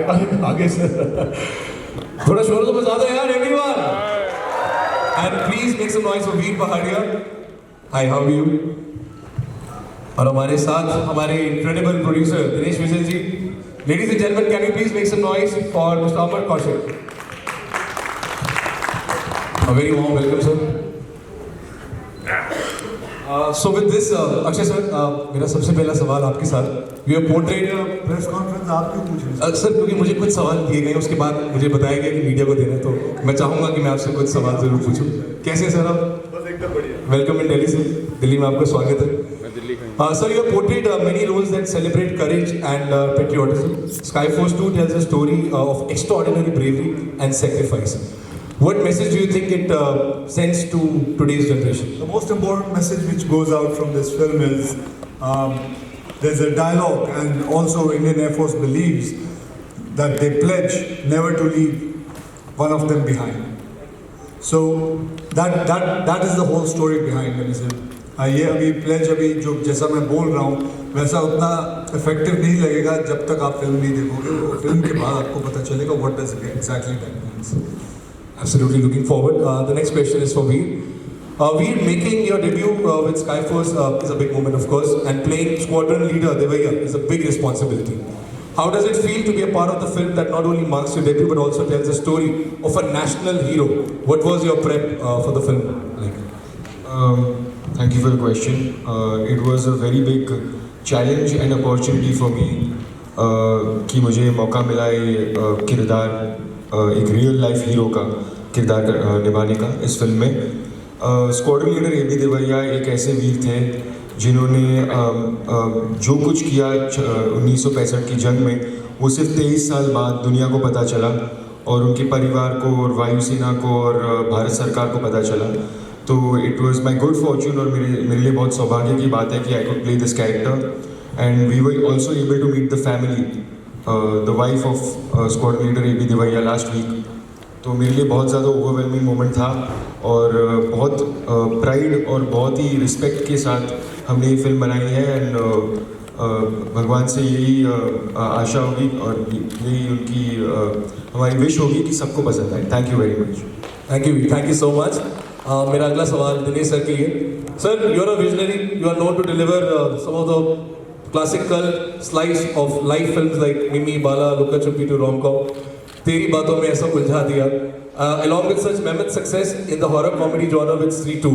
आगे से थोड़ा शोर तो बजा दो यार everyone and please make some noise for Veer Pahariya hi how are you और हमारे साथ हमारे incredible producer Dinesh Vijay ji ladies and gentleman can you please make some noise for mister Amar Kaushik A very warm welcome, sir. So with this, Akshay sir, मेरा सबसे पहला सवाल आपके साथ. You have portrayed press conference आप क्यों पूछ रहे हैं? सर क्योंकि मुझे कुछ सवाल दिए गए उसके बाद मुझे बताया गया कि मीडिया को देना है तो मैं चाहूँगा कि मैं आपसे कुछ सवाल जरूर पूछूं. कैसे हैं सर आप? बस एकदम बढ़िया. Welcome in Delhi sir. Delhi में आपका स्वागत है. Sir, you have portrayed many roles that celebrate courage and patriotism. Skyforce 2 tells a story of extraordinary bravery and sacrifice. What message do you think it sends to today's generation? The most important message which goes out from this film is there's a dialogue, and also Indian Air Force believes that they pledge never to leave one of them behind. So that is the whole story behind it. ये अभी pledge अभी जो जैसा मैं बोल रहा हूँ वैसा उतना इफेक्टिव नहीं लगेगा जब तक आप फिल्म नहीं देखोगे. फिल्म के बाद आपको पता चलेगा what does it exactly that means. Absolutely looking forward. The next question is for Veer. Veer, making your debut with Skyforce is a big moment, of course, and playing squadron leader Devaiya is a big responsibility. How does it feel to be a part of the film that not only marks your debut but also tells the story of a national hero? What was your prep for the film like? Thank you for the question. It was a very big challenge and opportunity for me कि मुझे मौका मिला ये किरदार एक real life hero का किरदार निभाने का इस फिल्म में. Squadron leader A B Devaiah एक ऐसे वीर थे जिन्होंने जो कुछ किया 1965 की जंग में वो सिर्फ 23 साल बाद दुनिया को पता चला और उनके परिवार को और वायुसेना को और भारत सरकार को पता चला. तो it was my good fortune और मेरे लिए बहुत सौभाग्य की बात है कि I could play this character and we were also able to meet the family the wife of squad leader A B Devaiah last week. तो मेरे लिए बहुत ज़्यादा ओवरवेलमिंग मोमेंट था और बहुत प्राइड और बहुत ही रिस्पेक्ट के साथ हमने ये फिल्म बनाई है. एंड भगवान से यही आशा होगी और यही उनकी हमारी विश होगी कि सबको पसंद आए. Thank you very much. Thank you so much. मेरा अगला सवाल दिनेश सर के लिए. Sir, you are a visionary. You are known to deliver some of the classical slice of life films like Mimi, Bala, Luka Chupi to rom-com. तेरी बातों में ऐसा उलझा दिया. Along with such mammoth success in the horror comedy genre with Stree 2,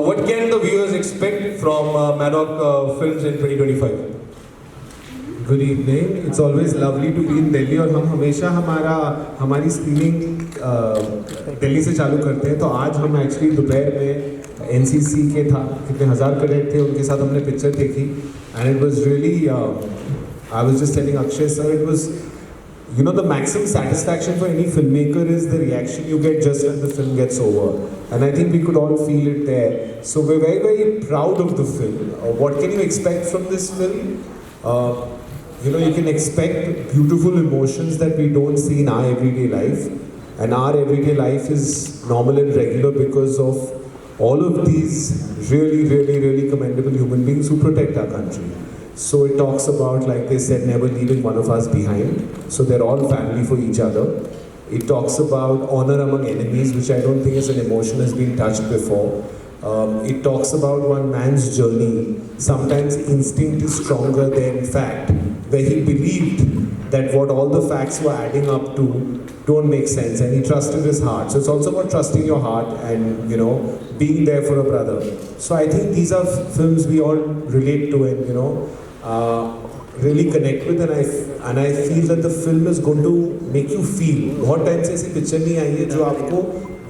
what can the viewers expect from Maddock Films in 2025? Good evening. It's always lovely to be in Delhi और हम हमेशा हमारी स्क्रीनिंग दिल्ली से चालू करते हैं. तो आज हम एक्चुअली दोपहर में NCC के था कितने हज़ार कैडेट थे उनके साथ हमने पिक्चर देखी and it was really I was just telling Akshay sir, it was, you know, the maximum satisfaction for any filmmaker is the reaction you get just when the film gets over, and I think we could all feel it there. So we're very, very proud of the film. What can you expect from this film? You know, you can expect beautiful emotions that we don't see in our everyday life, and our everyday life is normal and regular because of all of these really, really, really commendable human beings who protect our country. So it talks about, like they said, never leaving one of us behind. So they're all family for each other. It talks about honor among enemies, which I don't think is an emotion has been touched before. It talks about one man's journey. Sometimes instinct is stronger than fact, where he believed that what all the facts were adding up to don't make sense, and he trusted his heart. So it's also about trusting your heart and, you know, being there for a brother. So I think these are films we all relate to and, you know, really connect with, and I feel that the film is going to make you feel. बहुत time से ऐसी picture नहीं आई है जो आपको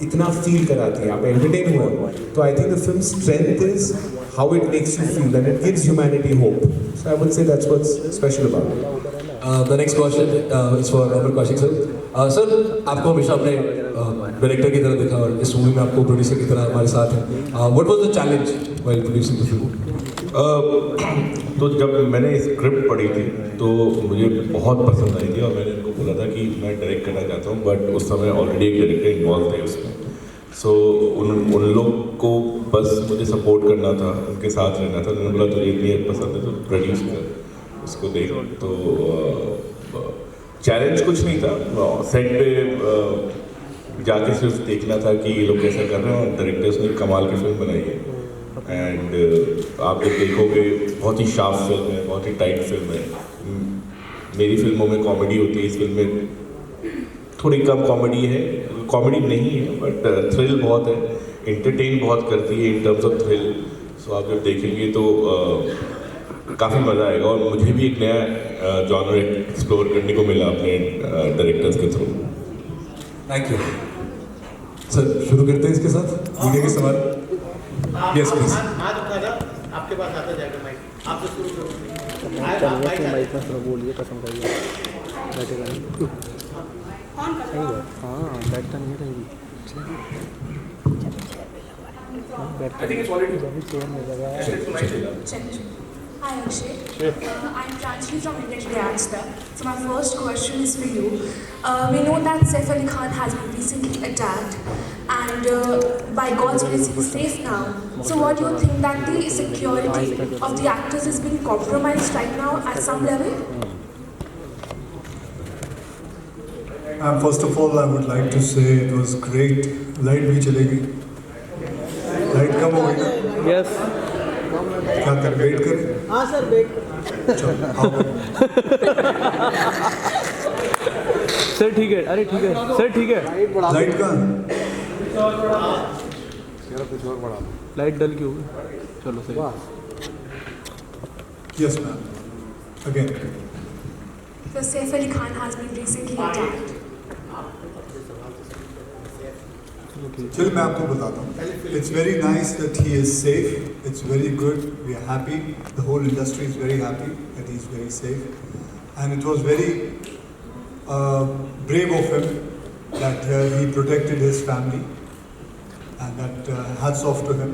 इतना feel कराती है, आप एंटरटेन हुए. तो I think the film strength is how it makes you feel and it gives humanity hope. So I would say that's what's special about it. The next question is for Amar Kaushik sir. Sir, आपको हमेशा अपने director की तरह देखा और इस movie में आपको प्रोड्यूसर की तरह हमारे साथ हैं. What was the challenge while producing the film? तो जब मैंने स्क्रिप्ट पढ़ी थी तो मुझे बहुत पसंद आई थी और मैंने इनको बोला था कि मैं डायरेक्ट करना चाहता हूँ, बट उस समय ऑलरेडी एक डायरेक्टर इन्वॉल्व थे उसमें. सो उन लोग को बस मुझे सपोर्ट करना था, उनके साथ रहना था. उन्होंने बोला तुझे इतनी पसंद है तो प्रोड्यूस कर, उसको देख. तो चैलेंज कुछ नहीं था, सेट पे जाके सिर्फ देखना था कि ये लोग कैसा कर रहे हैं, और डायरेक्टर्स ने कमाल की फिल्म बनाई है। एंड आप जब देखोगे बहुत ही शार्प फिल्म है, बहुत ही टाइट फिल्म है। मेरी फिल्मों में कॉमेडी होती है, इस फिल्म में थोड़ी कम कॉमेडी है, कॉमेडी नहीं है बट थ्रिल बहुत है, एंटरटेन बहुत करती है इन टर्म्स ऑफ थ्रिल। सो आप जब देखेंगे तो काफ़ी मज़ा आएगा, और मुझे भी एक नया जॉनर एक्सप्लोर करने को मिला अपने डायरेक्टर्स के थ्रू। Thank you sir. शुरू करते हैं इसके साथ मीडिया के सवाल। Yes please. हाथ उठाना, आपके पास आता जाएगा माइक, आपसे शुरू करो। माइक में थोड़ा बोलिए, कसम खाइए, बैठेगा नहीं। हाँ, बैठता नहीं रहेगी। I think it's already Hi Akshay, I'm Pranjali from India Today Aajtak. So my first question is for you. We know that Saif Ali Khan has been recently attacked, and by God's grace he's safe now. So what do you think that the security of the actors has been compromised right now at some level? First of all, I would like to say it was great. Light भी चलेगी, light कम हो गई ना? Yes, क्या कर, wait करें? हाँ sir, wait. चलो आओ। सर ठीक है, अरे ठीक है सर, ठीक है। लाइट कहाँ? लाइट डल क्यों हुई? चलो सही। Yes, ma'am. Again. So Saif Ali Khan has been recently attacked. चल मैं आपको बताता हूँ. It's very nice that he is safe. It's very good. We are happy. The whole industry is very happy that he is very safe. And it was very brave of him that he protected his family. And that hats off to him.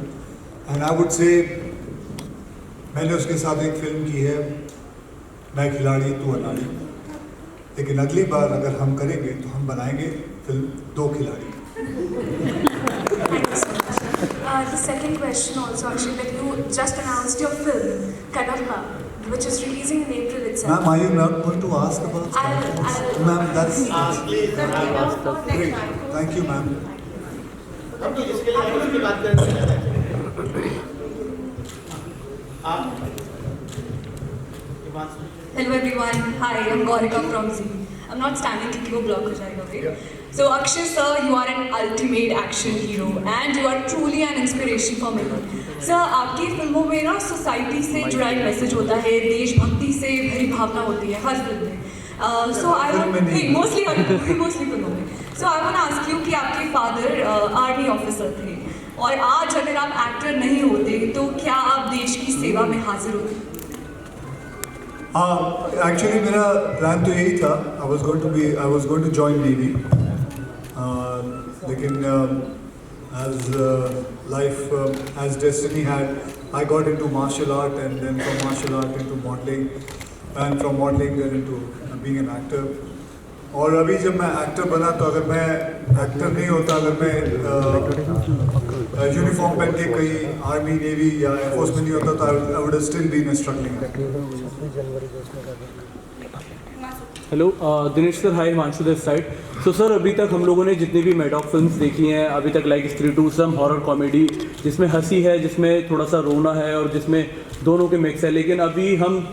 And I would say मैंने उसके साथ एक film की है, मैं खिलाड़ी तू अनाड़ी. लेकिन अगली बार अगर हम करेंगे तो हम बनाएंगे फिल्म दो खिलाड़ी. Thank you so much. The second question also, Akshay, that you just announced your film, Kadamba, which is releasing in April itself. Ma'am, are you not going to ask about I'll- Ma'am, that's great. Thank you, ma'am. अब तो जिसके लिए आए उसकी बात करें। आप Hello everyone. Hi, I'm Gaurika from Z. I'm not standing क्योंकि वो ब्लॉक हो जाएगा, okay? So Akshay sir, you are an ultimate action hero and you are truly an inspiration for many. Sir, आपकी फिल्मों में ना सोसाइटी से जुड़ा एक मैसेज होता है, देशभक्ति से भरी भावना होती है हर फिल्म में. So I want mostly फिल्मों में. So I want to ask you कि आपके फादर आर्मी ऑफिसर थे और आज अगर आप एक्टर नहीं होते तो क्या आप देश की सेवा में हाजिर होते? Actually मेरा प्लान तो यही था. I was going to join Navy. लेकिन as life, as destiny had, I got into martial art, and then from martial art into modeling, and from modeling then into being an actor. और अभी जब मैं actor बना तो अगर मैं actor नहीं होता, अगर मैं यूनिफॉर्म पहन के कहीं आर्मी नेवी या एयरफोर्स में नहीं होता तो I would still been struggling. Hello Dinesh sir, hi, Himanshu this side. So sir, अभी तक हम लोगों ने जितनी भी मैडॉक फिल्म्स देखी हैं अभी तक, लाइक स्त्री टू, सम हॉरर कॉमेडी जिसमें हंसी है, जिसमें थोड़ा सा रोना है और जिसमें दोनों के मिक्स है. लेकिन अभी हम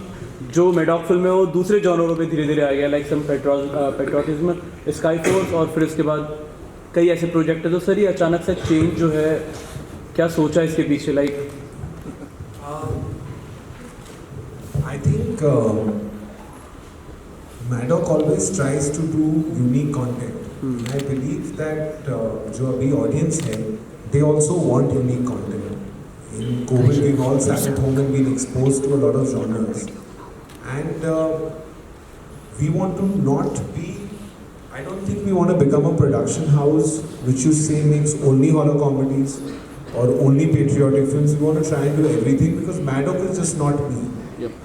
जो मैडॉक फिल्म है वो दूसरे जॉनरों पे धीरे धीरे आ गया, like some patriotism, sky force, और फिर इसके बाद कई ऐसे प्रोजेक्ट है. तो सर ये अचानक से चेंज जो है, क्या सोचा इसके पीछे? Like I think Maddock always tries to do unique content. I believe that जो अभी audience है, they also want unique content. In COVID, we've all sat at home and been exposed to a lot of genres, and we want to not be. I don't think we want to become a production house which you say makes only horror comedies or only patriotic films. We want to try and do everything because Maddock is just not me.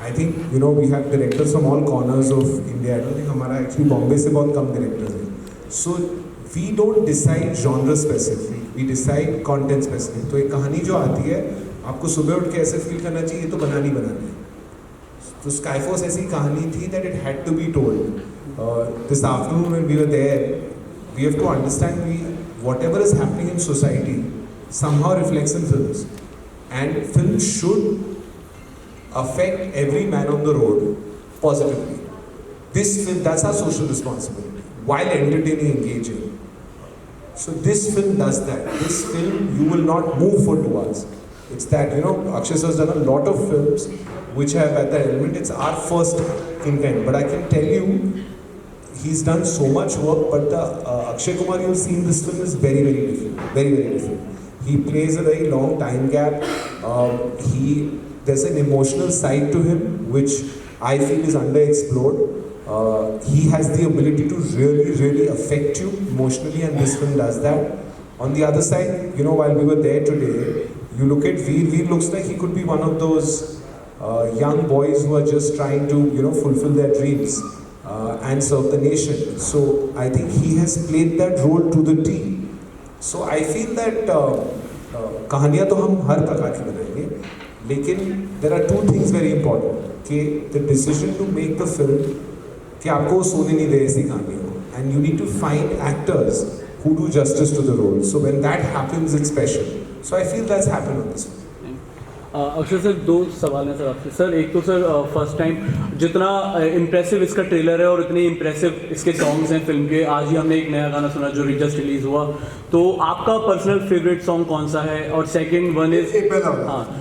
I think we have directors from all corners of India. I don't think हमारा actually Bombay से बहुत कम directors हैं. So we don't decide genre specific. We decide content specific. तो एक कहानी जो आती है, आपको सुबह उठ के ऐसे फील करना चाहिए तो बनानी है. तो स्काई फोर्स ऐसी कहानी थी that it had to be told. this afternoon when we were there, we have to understand whatever is happening in society somehow reflects in films. And films should affect every man on the road positively. This film, that's our social responsibility, while entertaining, engaging. So this film does that. This film, you will not move for 2 hours. It's that, Akshay sir has done a lot of films which have at that element. It's our first in kind. But I can tell you, he's done so much work, but the Akshay Kumar you've seen this film is very, very different. Very, very different. He plays a very long time gap. There's an emotional side to him, which I feel is underexplored. He has the ability to really, really affect you emotionally, and this film does that. On the other side, while we were there today, you look at Veer. Veer looks like he could be one of those young boys who are just trying to, fulfill their dreams and serve the nation. So I think he has played that role to the T. So I feel that कहानियाँ तो हम हर प्रकार की बनाएंगे, लेकिन there are 2 things very important. कि the decision to make the film कि आपको सोने नहीं दे ऐसी कहानियों, and you need to find actors who do justice to the role. So when that happens, it's special. So I feel that's happened on this film. Akshay sir 2 सवाल हैं sir आपसे. Sir एक तो सर फर्स्ट टाइम जितना impressive इसका trailer है और इतने इम्प्रेसिव इसके सॉन्ग्स हैं फिल्म के, आज ही हमने एक नया गाना सुना जो जस्ट रिलीज हुआ, तो आपका पर्सनल फेवरेट सॉन्ग कौन सा है? और सेकंड वन इज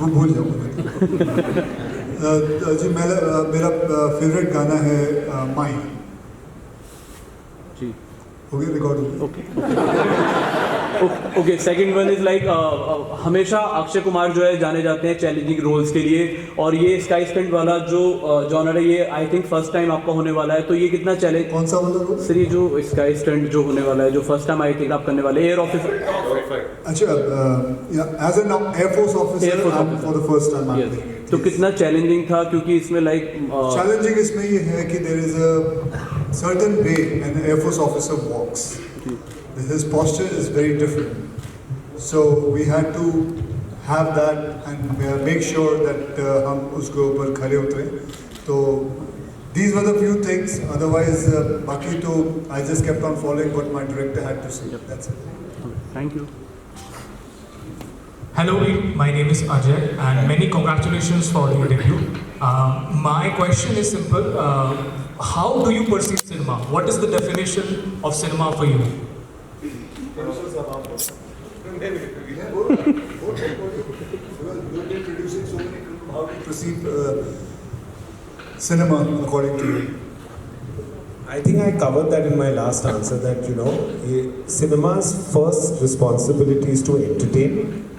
वो भूल जाऊँ जी. मेरा फेवरेट गाना है माई. जी हो गया record. Okay. Second one is like हमेशा अक्षय कुमार जो है जाने जाते हैं चैलेंजिंग रोल्स के लिए, और ये स्काई स्टंट वाला जो जॉनर है ये आई थिंक फर्स्ट टाइम आपका होने वाला है, तो ये कितना चैलेंज? कौन सा वाला रोल? सर ये जो स्काई स्टंट जो होने वाला है, जो फर्स्ट टाइम आई थिंक आप करने वाले एयर ऑफिसर. अच्छा, as an air force officer for the first time. तो कितना चैलेंजिंग था? क्योंकि इसमें लाइक चैलेंजिंग इसमें ये है कि there is a certain way an air force officer walks. His posture is very different, so we had to have that and make sure that हम उसके ऊपर खड़े उतरे. तो these were the few things. Otherwise, बाकी तो I just kept on following what my director had to say. That's it. Thank you. Hello, my name is Ajay, and many congratulations for your debut. My question is simple. How do you perceive cinema? What is the definition of cinema for you? How do you perceive cinema according to you? I think I covered that in my last answer, that cinema's first responsibility is to entertain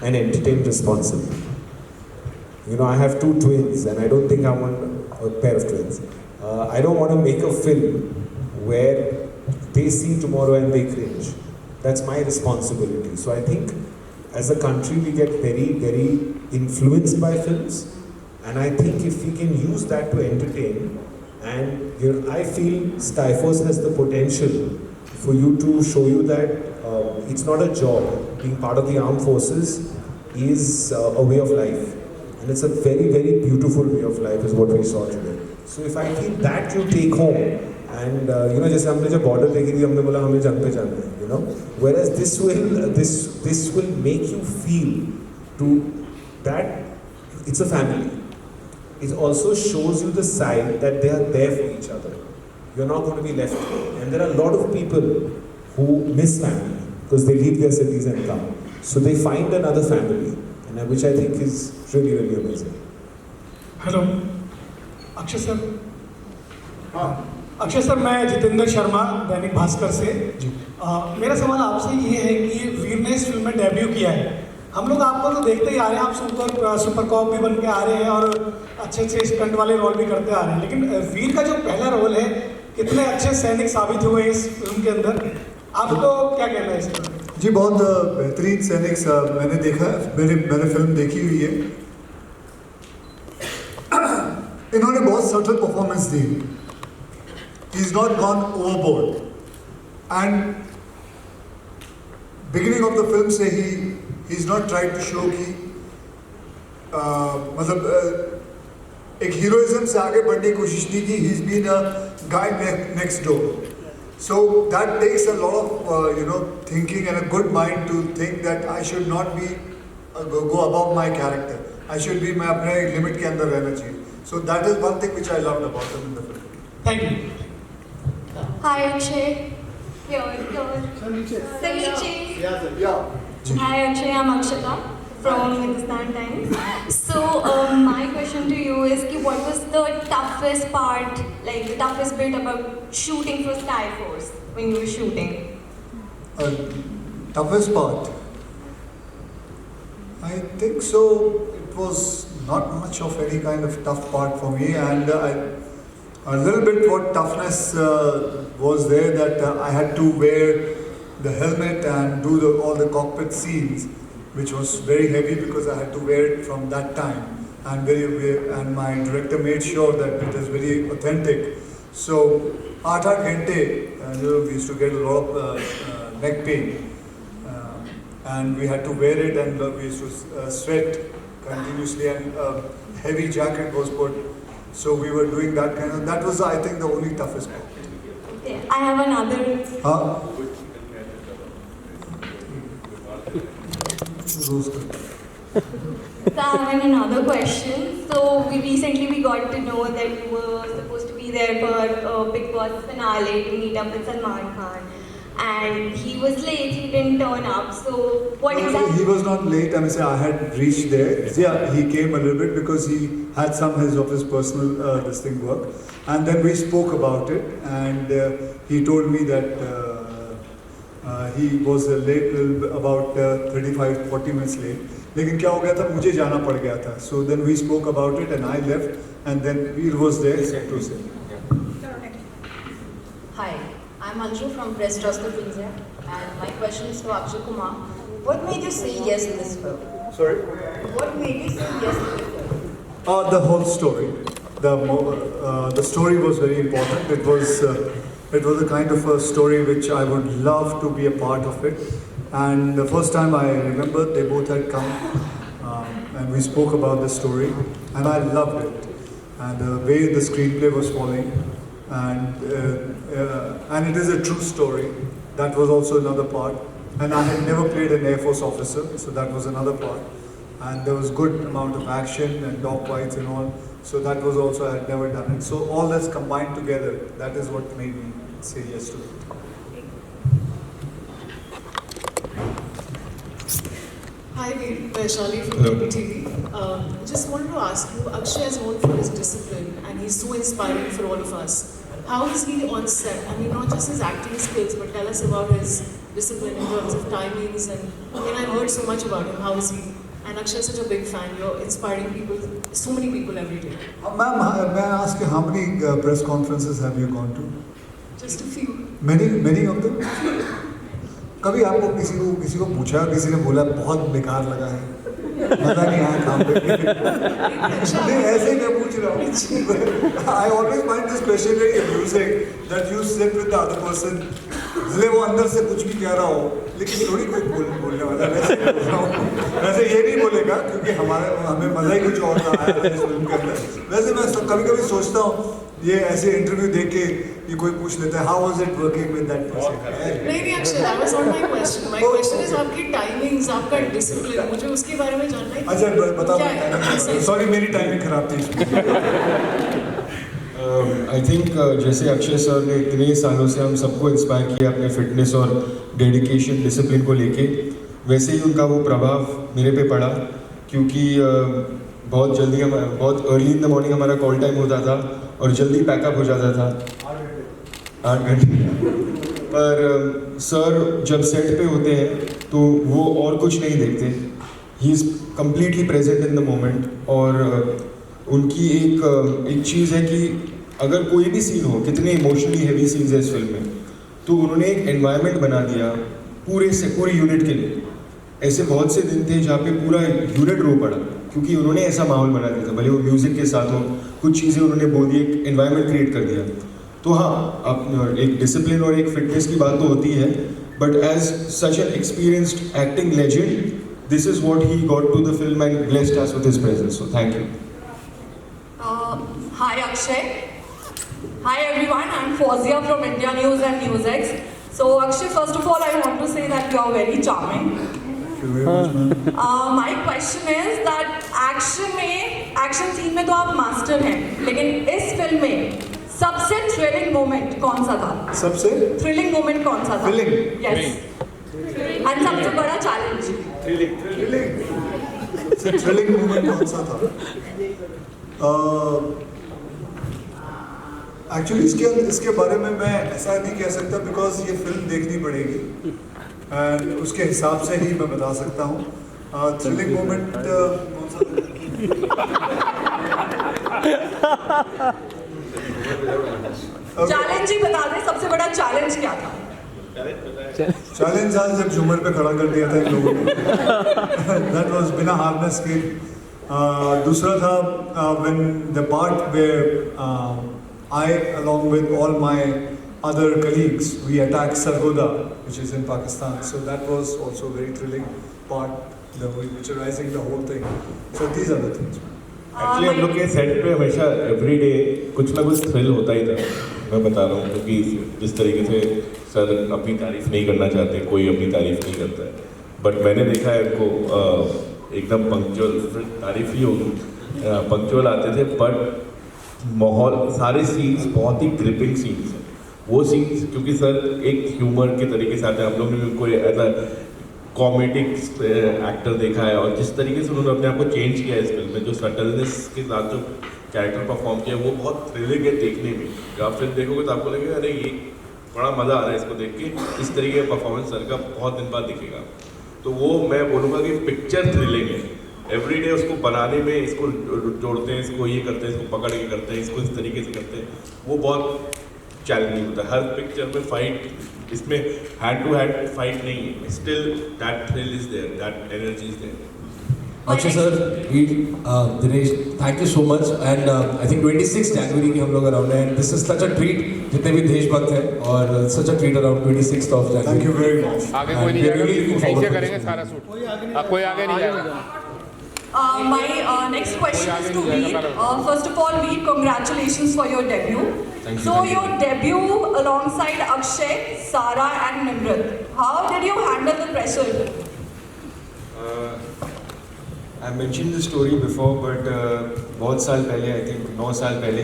and entertain responsibly. I have 2 twins and I don't think I want a pair of twins. I don't want to make a film where they see tomorrow and they cringe. That's my responsibility. So I think as a country we get very, very influenced by films, and I think if we can use that to entertain, and I feel Skyforce has the potential for you to show you that it's not a job. Being part of the armed forces is a way of life, and it's a very, very beautiful way of life is what we saw today. So if I feel that you take home, and जैसे हमने जब border देखी थी हमने बोला हमें जंग पे जाना है, whereas this will make you feel to that it's a family. It also shows you the side that they are there for each other. You're not going to be left. And there are a lot of people who miss family because they leave their cities and come. So they find another family, and which I think is really, really amazing. Hello Akshay sir. Akshay sir, मैं जितेंद्र शर्मा, दैनिक भास्कर से. मेरा सवाल आपसे ये है कि वीर ने इस फिल्म में डेब्यू किया है. हम लोग आपको तो देखते ही आ रहे हैं, आप सुपर कॉप भी बन के आ रहे हैं और अच्छे अच्छे स्टंट वाले रोल भी करते आ रहे हैं, लेकिन वीर का जो पहला रोल है, कितने अच्छे सैनिक साबित हुए इस फिल्म के अंदर. आपको क्या कहना है इस पर? जी, बहुत बेहतरीन सैनिक मैंने देखा, मैंने फिल्म देखी हुई है. इन्होंने बहुत subtle performance the. He's not gone overboard, and beginning of the film से he's not tried to show कि मतलब एक हीरोइज्म से आगे बढ़ने की कोशिश नहीं की. He's been a guy next door. So that takes a lot of thinking and a good mind to think that I should not be go above my character. I should be मैं अपने limit के अंदर रहना चाहिए. So that is one thing which I loved about him in the film. Thank you. Hi Akshay. Here. Ceviche. Yeah. Hi Akshay, I'm Akshata from Hindustan Times. So my question to you is कि what was the toughest part, like the toughest bit about shooting for Skyforce when you were shooting? Toughest part? I think so. It was not much of any kind of tough part for me, and a little bit what toughness was there that I had to wear the helmet and do all the cockpit scenes, which was very heavy because I had to wear it from that time, and my director made sure that it is very authentic. So 8 घंटे we used to get a lot of neck pain, and we had to wear it, and we used to sweat continuously, and heavy jacket was put. So we were doing that kind of. That was, I think, the only toughest part. Okay, I have another. So I have another question. So we recently got to know that you were supposed to be there for Big Boss finale to meet up with Salman Khan, and he was late. He didn't turn up. So what exactly? He was not late. I mean, I had reached there. Yeah, he came a little bit because he had some of his personal this thing work, and then we spoke about it, and he told me that he was late, about 35-40 minutes late. लेकिन क्या हो गया था, मुझे जाना पड़ गया था. So then we spoke about it, and I left, and then Veer was there to say. Hi, I'm Anju from Press Trust of India, and my question is to Akshay Kumar. What made you say yes to this film? Sorry? What made you say yes to the film? The whole story. The story was very important. It was a kind of a story which I would love to be a part of it. And the first time I remember, they both had come, and we spoke about the story, and I loved it. And the way the screenplay was falling, and it is a true story. That was also another part. And I had never played an Air Force officer, so that was another part. And there was good amount of action and dog fights and all. So that was also, I had never done it. So all that's combined together, that is what made me say yes to it. Hi, Veer. Vaishali from KPTV. Just wanted to ask you, Akshay is known for his discipline, and he's so inspiring for all of us. How is he on set? I mean, not just his acting skills, but tell us about his discipline in terms of timings. And I mean, I've heard so much about him. How is he? And Akshay is such a big fan. You're inspiring people, so many people every day. Ma'am, may I ask you, how many press conferences have you gone to? Just a few. Many of them? कभी आपको किसी को पूछा, किसी ने बोला बहुत बेकार लगा है, मजा नहीं आया काम करने में? नहीं, ऐसे ही मैं पूछ रहा हूँ. I always find this question very amusing that you sit with the other person, भले वो अंदर से कुछ भी कह रहा हो, लेकिन थोड़ी कोई बोलने वाला है. वैसे बोल रहा हूँ. वैसे ये नहीं बोलेगा क्योंकि हमें मजा ही कुछ और आया है इस फिल्म के अंदर. वैसे मैं कभी सोचता हूँ, ये ऐसे इंटरव्यू देख के ये कोई पूछ लेता है, how was it working with that person? नहीं Akshay, that was not my question. My question is आपकी timings, आपका discipline, मुझे उसके बारे में जानना है. अच्छा बताओ. Sorry, मेरी टाइमिंग खराब थी. आई थिंक जैसे अक्षय सर ने इतने सालों से हम सबको इंस्पायर किया अपने फिटनेस और डेडिकेशन डिसिप्लिन को लेके, वैसे ही उनका वो प्रभाव मेरे पे पड़ा, क्योंकि बहुत जल्दी बहुत अर्ली इन द मॉर्निंग हमारा कॉल टाइम होता था और जल्दी पैकअप हो जाता था 8 घंटे. पर सर जब सेट पे होते हैं तो वो और कुछ नहीं देखते, he is completely present in the moment. और उनकी एक चीज़ है कि अगर कोई भी सीन हो, कितने इमोशनली हैवी सीन्स है इस फिल्म में, तो उन्होंने एक एनवायरनमेंट बना दिया पूरे यूनिट के लिए. ऐसे बहुत से दिन थे जहाँ पे पूरा यूनिट रो पड़ा, क्योंकि उन्होंने ऐसा माहौल बना दिया था. भले वो म्यूज़िक के साथ हो, कुछ चीज़ें उन्होंने बोल दी, एक एनवायरनमेंट क्रिएट कर दिया. तो हाँ, अब एक डिसिप्लिन और एक फिटनेस की बात तो होती है, but as such an experienced acting legend, this is what he got to the film and blessed us with his presence. So thank you. Hi Akshay. Hi everyone, I'm Fawzia from India News and NewsX. So Akshay, first of all, I want to say that you are very charming. Thank you very much, ma'am. My question is that action scene में तो आप master हैं, लेकिन इस फिल्म में सबसे thrilling moment कौन सा था? सबसे थ्रिलिंग मोमेंट कौन सा था? Thrilling? यस। और सबसे बड़ा चैलेंज? थ्रिलिंग मोमेंट कौन सा था? एक्चुअली इसके बारे में मैं ऐसा नहीं कह सकता बिकॉज ये फिल्म देखनी पड़ेगी एंड उसके हिसाब से ही मैं बता सकता हूँ. थ्रिलिंग मोमेंट कौन सा था? चैलेंज ही बता दे, सबसे बड़ा चैलेंज क्या था? चैलेंज आज जब झूमर पे खड़ा कर दिया था इन लोगों ने. दैट वाज बिना हार्नेस के. दूसरा था when the part where I along with all my other colleagues we attacked Sargodha which is in Pakistan, so that was also a very thrilling part, the miniaturizing the whole thing. So these are the things. Actually हम लोग के set पे हमेशा everyday कुछ ना कुछ thrill होता ही था. मैं बता रहा हूँ क्योंकि जिस तरीके से सर अपनी तारीफ नहीं करना चाहते, कोई अपनी तारीफ नहीं करता है, बट मैंने देखा है इनको एकदम पंक्चुअल, तारीफ ही होगी, पंक्चुअल आते थे, बट माहौल सारे सीन्स बहुत ही ग्रिपिंग सीन्स हैं. वो सीन्स क्योंकि सर एक ह्यूमर के तरीके से आते हैं, हम लोग ने उनको एज अ कॉमेडिक एक्टर देखा है, और जिस तरीके से उन्होंने अपने आप को चेंज किया है इस फिल्म में, जो सटलनेस के साथ जो कैरेक्टर परफॉर्म किया वो बहुत थ्रिलिंग है देखने में. जब आप फिल्म देखोगे तो आपको लगेगा अरे ये बड़ा मज़ा आ रहा है इसको देख के. इस तरीके का परफॉर्मेंस सर का बहुत दिन बाद दिखेगा, तो वो मैं बोलूँगा कि पिक्चर थ्रिलिंग है. एवरीडे उसको बनाने में इसको जोड़ते हैं, इसको ये करते हैं, इसको पकड़ के करते हैं, इसको इस तरीके से करते हैं, वो बहुत चैलेंजिंग होता है. हर पिक्चर में फाइट, इसमें हैंड टू हैंड फाइट नहीं है, still that thrill is there, that energy is there. Akshay sir, Dinesh, thank you so much, and I think 26 January की हम लोग अराउंड हैं, and this is such a treat, जितने भी देशभक्त हैं, और such a treat around 26th of January. Thank you very much. आगे कोई नहीं जाएगा, ऐसे करेंगे सारा शूट, कोई आगे नहीं जाएगा. My next question is to Veer. First of all, Veer, congratulations for your debut. Thank you. So your debut alongside Akshay, Sara and Nimrat. How did you handle the pressure? I mentioned the story before, but बहुत साल पहले, I think 9 साल पहले,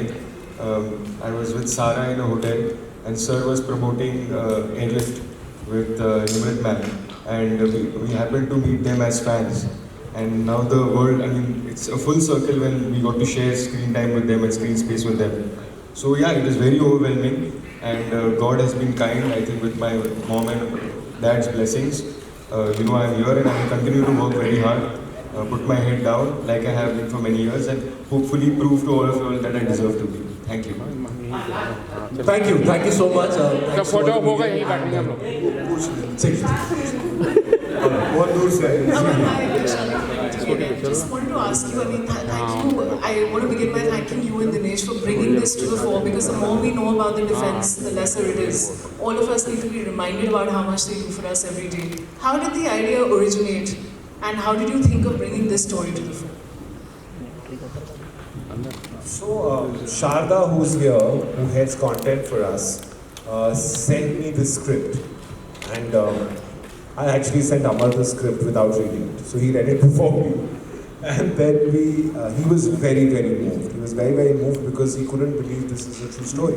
I was with Sara in a hotel and Sir was promoting Airlift with Nimrat ma'am, and we happened to meet them as fans. And now the world, I mean, it's a full circle when we got to share screen time with them and screen space with them. So yeah, it is very overwhelming, and God has been kind, I think, with my mom and dad's blessings. You know, I'm here and I will continue to work very hard, put my head down like I have been for many years, and hopefully prove to all of you all that I deserve to be. Thank you. Thank you so much. तो photo होगा यहीं बैठेंगे हम लोग. बहुत दूर से Just wanted to ask you, I mean, thank you. I want to begin by thanking you and Dinesh for bringing this to the fore, because the more we know about the defense, the lesser it is. All of us need to be reminded about how much they do for us every day. How did the idea originate, and how did you think of bringing this story to the fore? So, Sharda, who's here, who heads content for us, sent me the script, and I actually sent Amar the script without reading it. So he read it before me, and then he was very, very moved. He was very, very moved because he couldn't believe this is a true story.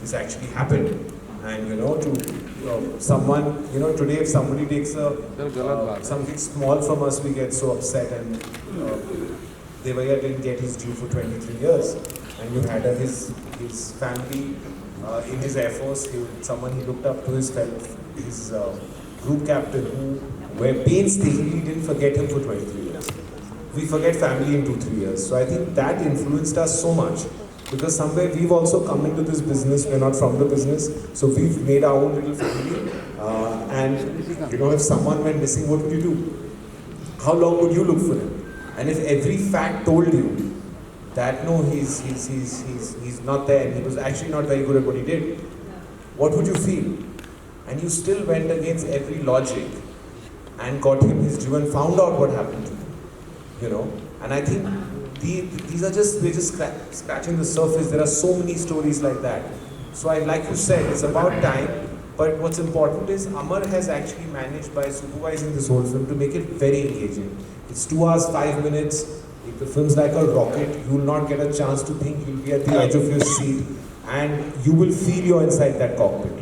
This actually happened, and someone, today if somebody takes something small from us, we get so upset, and Devaya didn't get his due for 23 years, and you had his family in his Air Force, someone he looked up to, his group captain, who were painstakingly didn't forget him for 23 years. We forget family in 2-3 years. So I think that influenced us so much, because somewhere we've also come into this business. We're not from the business, so we've made our own little family. And if someone went missing, what would you do? How long would you look for him? And if every fact told you that no, he's not there, and he was actually not very good at what he did, what would you feel? And you still went against every logic and got him his due and found out what happened to him, And I think these are just, we're just scratching the surface. There are so many stories like that. So like you said, it's about time. But what's important is Amar has actually managed, by supervising this whole film, to make it very engaging. It's 2 hours 5 minutes. If the film's like a rocket, you will not get a chance to think. You'll be at the edge of your seat, and you will feel you're inside that cockpit.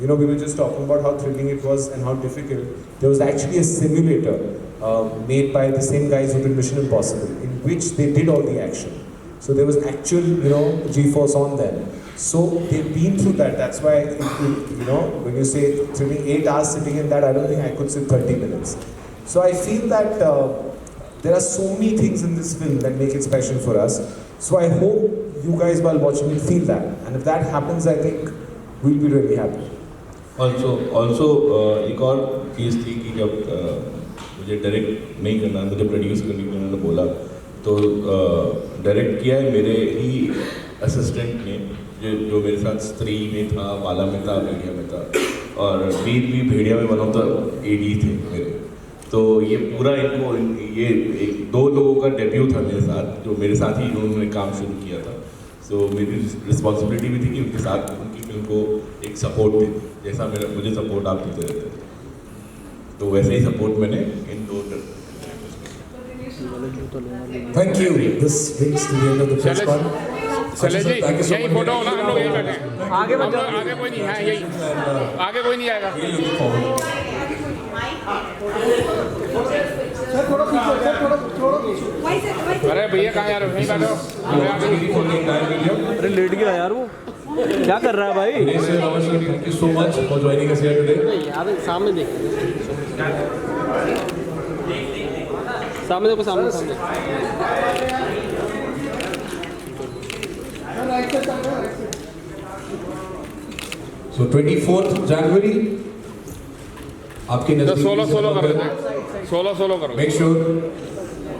You know, we were just talking about how thrilling it was and how difficult. There was actually a simulator made by the same guys who did Mission Impossible, in which they did all the action. So there was actual, you know, G-force on them. So they've been through that. That's why, you know, when you say thrilling, 8 hours sitting in that, I don't think I could sit 30 minutes. So I feel that there are so many things in this film that make it special for us. So I hope you guys, while watching it, feel that. And if that happens, I think we'll be really happy. Also एक और चीज़ थी कि जब मुझे direct नहीं करना, मुझे produce करने के उन्होंने बोला, तो डायरेक्ट किया है मेरे ही असिस्टेंट ने, जो मेरे साथ स्त्री में था, बाला में था, भेड़िया में था, और वीर भी भेड़िया में वन ऑफ द एडी थे मेरे। तो ये पूरा इनको ये एक 2 लोगों का डेब्यू था मेरे साथ, जो मेरे साथ ही उन्होंने काम शुरू किया था। सो मेरी रिस्पॉन्सिबिलिटी भी थी कि उनके साथ उनकी फिल्म को एक सपोर्ट दे, जैसा मुझे सपोर्ट आप देते रहते थे, तो वैसे ही सपोर्ट मैंने इन 2। Thank you. This brings to the end of the press conference. चले जी, यही फोटो होना, हम लोग यही बैठे हैं। आगे कोई नहीं है, यही आगे कोई नहीं आएगा। अरे भैया कहाँ यार, वहीं बैठो। अरे लेट गया यार वो, क्या कर रहा है भाई? Thank you so much for joining us here today. यार सामने देख, सामने देखो, सामने। So 24th January, आपके नज़दीक 16 कर रहे थे, 16 करो। Make sure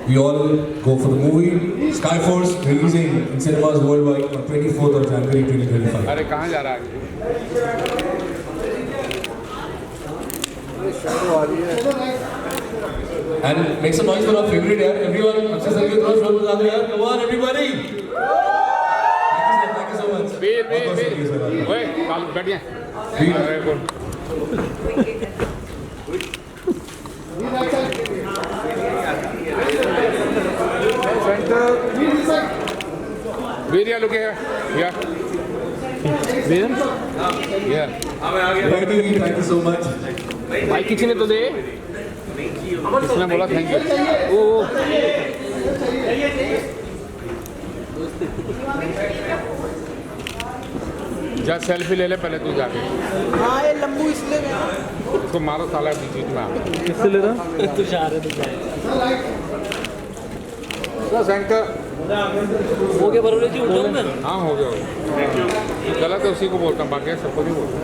we all go for the movie Skyforce, releasing in cinemas worldwide on 24th of January 2025. अरे कहाँ जा रहा है? And make some noise for our favorite yaar. Everyone, अच्छे से थोड़ा शोर बजा दो यार. Come on everybody. Thank you so much. वीर, ओए, बैठिए। Where are looking here? Yeah. Where? Yeah. Thank you so much. भाई किसी ने तो दे, किसने बोला थैंक यू? ओ जा सेल्फी ले ले पहले तू जाके। हाँ ये लंबू इसलिए गया, उसको मारो साला बीच में आ। किससे ले रहा? तू चाह रहे तो शंकर हो गया बरोबर जी, उठाऊं मैं? हाँ हो गया, गलत है उसी को बोलता हूँ, बाकी सबको नहीं बोलता।